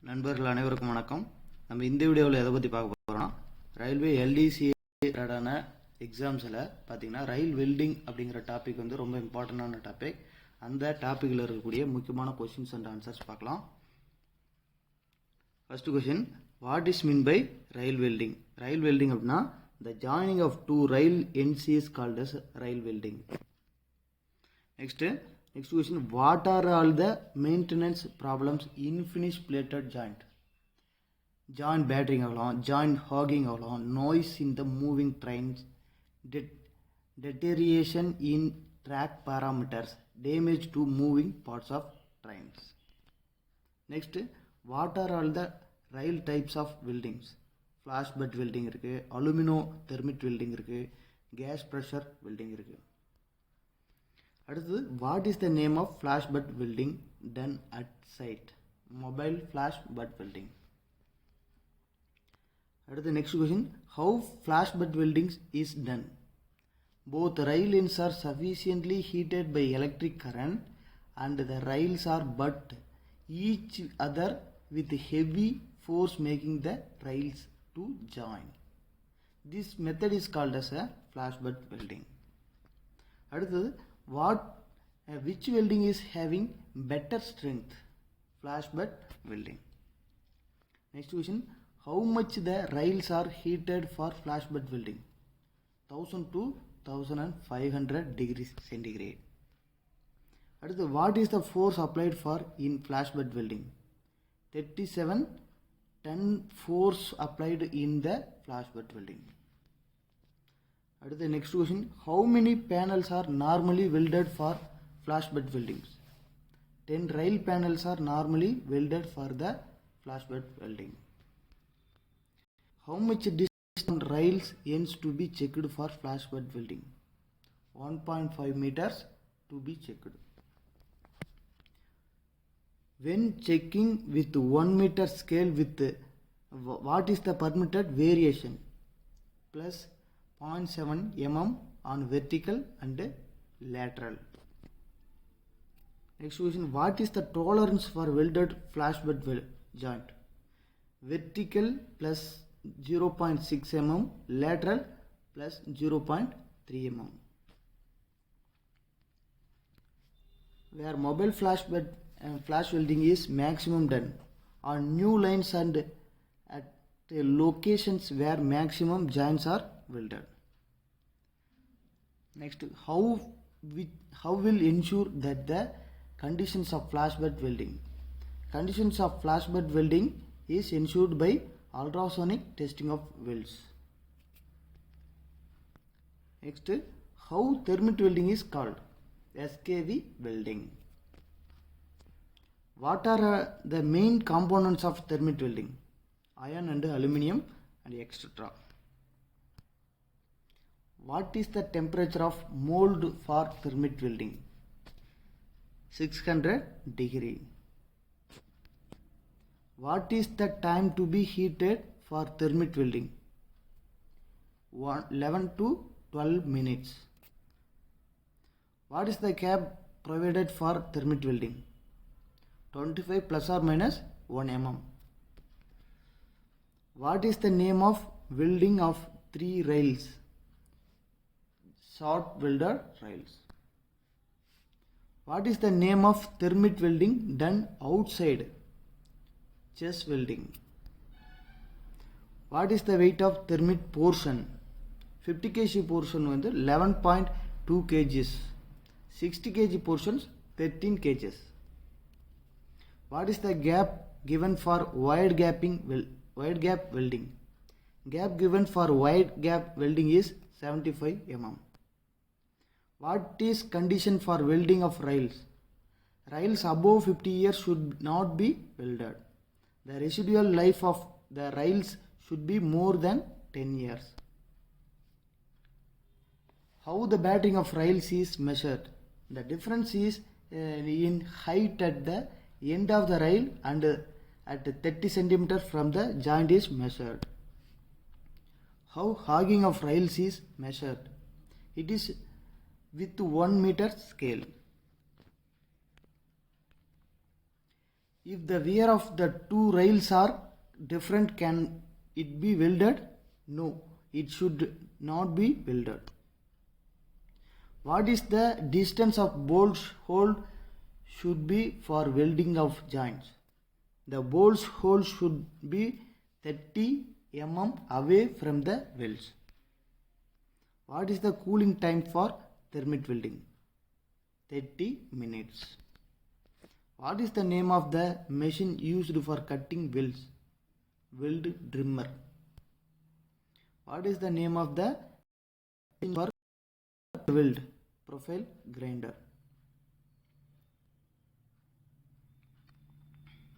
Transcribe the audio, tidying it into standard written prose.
நண்பர்கள் அனைவருக்கும் வணக்கம். நம்ம இந்த வீடியோவில் எதை பற்றி பார்க்க போகிறோம்னா, ரயில்வே எல்டிசிஏடான எக்ஸாம்ஸில் பார்த்தீங்கன்னா ரயில் வெல்டிங் அப்படிங்கிற டாபிக் வந்து ரொம்ப இம்பார்ட்டண்டான டாபிக். அந்த டாப்பிக்கில் இருக்கக்கூடிய முக்கியமான கொஸ்டின்ஸ் அண்ட் ஆன்சர்ஸ் பார்க்கலாம். First question, what is mean by rail welding? Rail welding அப்படின்னா the joining of two rail ends is called as rail welding. Next question, what are all the maintenance problems in finished plated joint? Joint battering ஆகலாம், joint hogging ஆகலாம், noise in the moving trains, deterioration in track parameters, damage to moving parts of trains. Next, what are all the rail types of weldings? Flash butt welding இருக்குது, alumino thermit welding இருக்குது, gas pressure welding இருக்குது. அடுத்தது, what is the name of flash butt welding done at site? Mobile flash butt welding. அடுத்து next question, how flash butt welding is done? Both rail ends are sufficiently heated by electric current and the rails are butt each other with heavy force making the rails to join. This method is called as a flash butt welding. அடுத்தது, which welding is having better strength? Flash butt welding. Next question, how much the rails are heated for flash butt welding? 1000 to 1500 degrees centigrade. அடுத்து, what is the force applied for in flash butt welding? 37 10 force applied in the flash butt welding. அடுத்து next question, how many panels are normally welded for flash butt weldings? 10 rail panels are normally welded for the flash butt welding. How much distance on rails ends to be checked for flash butt welding? 1.5 meters to be checked. When checking with 1 meter scale with what is the permitted variation? Plus 0.7 mm on vertical and lateral. Next question, what is the tolerance for welded flash butt joint? Vertical plus 0.6 mm, lateral plus 0.3 mm. Where mobile flash welding is maximum done on new lines and at locations where maximum joints are welded. Next, how will ensure that the conditions of flash butt welding? Conditions of flash butt welding is ensured by ultrasonic testing of welds. Next, how thermit welding is called? SKV welding. What are the main components of thermit welding? Iron and aluminium and etc. What is the temperature of mold for thermit welding? 600 degree. What is the time to be heated for thermit welding? 11 to 12 minutes. What is the gap provided for thermit welding? 25 plus or minus 1 mm. What is the name of welding of 3 rails? Short welder rails. What is the name of thermit welding done outside? Chest welding. What is the weight of thermit portion? 50 kg portion வந்து 11.2 kgs. 60 kg portions 13 kgs. What is the gap given for wide gap welding? Gap given for wide gap welding is 75 mm. What is condition for welding of rails? Rails above 50 years should not be welded. The residual life of the rails should be more than 10 years. How the battering of rails is measured? The difference is in height at the end of the rail and at 30 cm from the joint is measured. How hogging of rails is measured? It is with 1 meter scale. If the wear of the two rails are different, can it be welded? No, it should not be welded. What is the distance of bolts hole should be for welding of joints? The bolts hole should be 30 mm away from the welds. What is the cooling time for thermite welding? 30 minutes. What is the name of the machine used for cutting welds? Weld trimmer. What is the name of the machine for weld? Profile grinder.